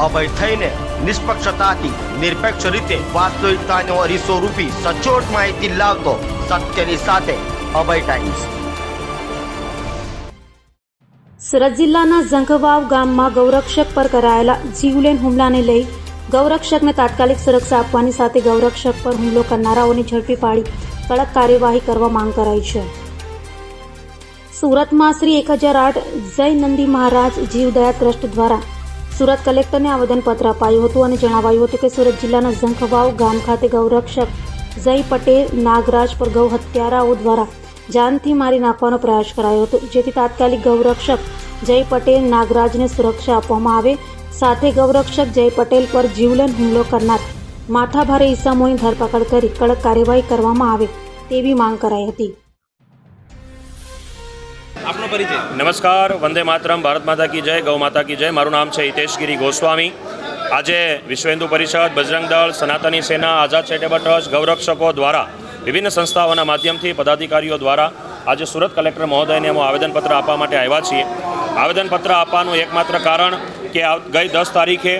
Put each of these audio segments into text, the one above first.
અભય થઈને નિષ્પક્ષતાથી નિરપેક્ષ રીતે વાસ્તવિકતાનો અરીસો રૂપી સચોટ માહિતી લાવતો સત્યની સાથે અભય ટાઈમ્સ। સુરત જિલ્લાના ઝંખવાવ ગામમાં ગૌરક્ષક પર કરાયેલા જીવલેણ હુમલાને લઈ ગૌરક્ષકને તાત્કાલિક સુરક્ષા આપવાની સાથે ગૌરક્ષક પર હુમલો કરનારાઓને ઝડપી પાડી કડક કાર્યવાહી કરવા માંગ કરાઈ છે। સુરતમાં શ્રી 1008 જય નંદી મહારાજ જીવદયા ટ્રસ્ટ દ્વારા સુરત કલેક્ટરને આવેદનપત્ર અપાયું હતું અને જણાવાયું હતું કે સુરત જિલ્લાના ઝંખવાવ ગામ ખાતે ગૌરક્ષક જય પટેલ નાગરાજ પર ગૌ હત્યારાઓ દ્વારા જાનથી મારી નાખવાનો પ્રયાસ કરાયો હતો, જેથી તાત્કાલિક ગૌરક્ષક જય પટેલ નાગરાજને સુરક્ષા આપવામાં આવે, સાથે ગૌરક્ષક જય પટેલ પર જીવલેણ હુમલો કરનાર માથાભારે ઈસમોની ધરપકડ કરી કડક કાર્યવાહી કરવામાં આવે તેવી માંગ કરાઈ હતી। આપનો પરિચય। નમસ્કાર, વંદે માતરમ, ભારત માતા કી જય, ગૌ માતા કી જય। મારું નામ છે હિતેશગીરી ગોસ્વામી। આજે વિશ્વ હિન્દુ પરિષદ, બજરંગ દળ, સનાતની સેના, આઝાદ ચેરિટેબલ ટ્રસ્ટ, ગૌરક્ષકો દ્વારા વિભિન્ન સંસ્થાઓના માધ્યમથી પદાધિકારીઓ દ્વારા આજે સુરત કલેક્ટર મહોદયને અમે આવેદનપત્ર આપવા માટે આવ્યા છીએ। આવેદનપત્ર આપવાનું એકમાત્ર કારણ કે ગઈ 10 તારીખે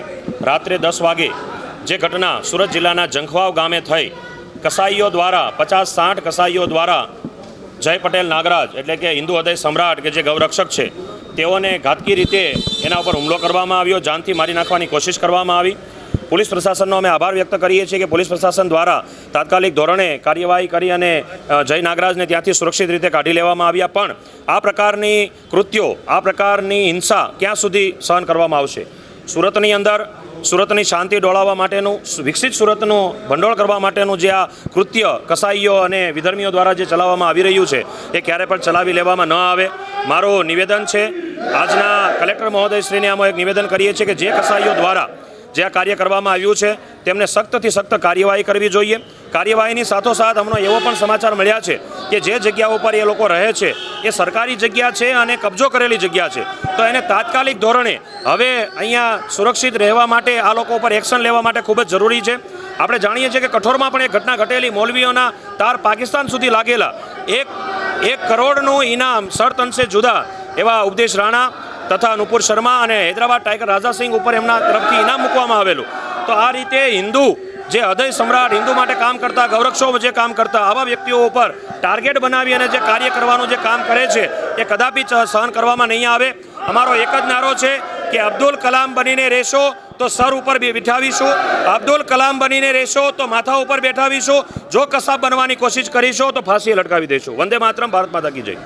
રાત્રે 10 વાગે જે ઘટના સુરત જિલ્લાના ઝંખવાવ ગામે થઈ, કસાઈઓ દ્વારા 50-60 કસાઈઓ દ્વારા જય પટેલ નાગરાજ એટલે કે હિન્દુ હૃદય સમ્રાટ કે જે ગૌરક્ષક છે તેઓને ઘાતકી રીતે એના ઉપર હુમલો કરવામાં આવ્યો, જાનથી મારી નાખવાની કોશિશ કરવામાં આવી। પોલીસ પ્રશાસનનો અમે આભાર વ્યક્ત કરીએ છીએ કે પોલીસ પ્રશાસન દ્વારા તાત્કાલિક ધોરણે કાર્યવાહી કરી અને જય નાગરાજને ત્યાંથી સુરક્ષિત રીતે કાઢી લેવામાં આવ્યા। પણ આ પ્રકારની કૃત્યો, આ પ્રકારની હિંસા ક્યાં સુધી સહન કરવામાં આવશે? સુરતની અંદર સુરતની શાંતિ ડોળાવવા માટેનું, વિકસિત સુરતનું ભંડોળ કરવા માટેનું જે આ કૃત્ય કસાઈઓ અને વિધર્મીઓ દ્વારા જે ચલાવવામાં આવી રહ્યું છે એ ક્યારે પણ ચલાવી લેવામાં ન આવે। મારું નિવેદન છે, આજના કલેક્ટર મહોદયશ્રીને અમે એક નિવેદન કરીએ છીએ કે જે કસાઈઓ દ્વારા જે આ કાર્ય કરવામાં આવ્યું છે તેમને સખ્તથી સખ્ત કાર્યવાહી કરવી જોઈએ। કાર્યવાહીની સાથોસાથ હમણાં એવો પણ સમાચાર મળ્યા છે કે જે જગ્યા ઉપર એ લોકો રહે છે એ સરકારી જગ્યા છે અને કબજો કરેલી જગ્યા છે, તો એને તાત્કાલિક ધોરણે હવે અહીંયા સુરક્ષિત રહેવા માટે આ લોકો ઉપર એક્શન લેવા માટે ખૂબ જ જરૂરી છે। આપણે જાણીએ છીએ કે કઠોરમાં પણ એક ઘટના ઘટેલી, મૌલવીઓના તાર પાકિસ્તાન સુધી લાગેલા, એક કરોડનું ઇનામ શરત અંશે જુદા એવા ઉપદેશ રાણા તથા નુપુર શર્મા અને હૈદરાબાદ ટાઈગર રાજાસિંહ ઉપર એમના તરફથી ઇનામ મૂકવામાં આવેલું। તો આ રીતે હિન્દુ જે હૃદય સમ્રાટ, હિન્દુ માટે કામ કરતા, ગૌરક્ષો જે કામ કરતા આવા વ્યક્તિઓ ઉપર ટાર્ગેટ બનાવી અને જે કાર્ય કરવાનું જે કામ કરે છે એ કદાપી સહન કરવામાં નહીં આવે। અમારો એક જ નારો છે કે અબ્દુલ કલામ બનીને રહેશો તો સર ઉપર બિઠાવીશું, અબ્દુલ કલામ બનીને રહેશો તો માથા ઉપર બેઠાવીશું, જો કસાબ બનવાની કોશિશ કરીશો તો ફાંસી લટકાવી દઈશું। વંદે માતરમ, ભારત માતા કી જય।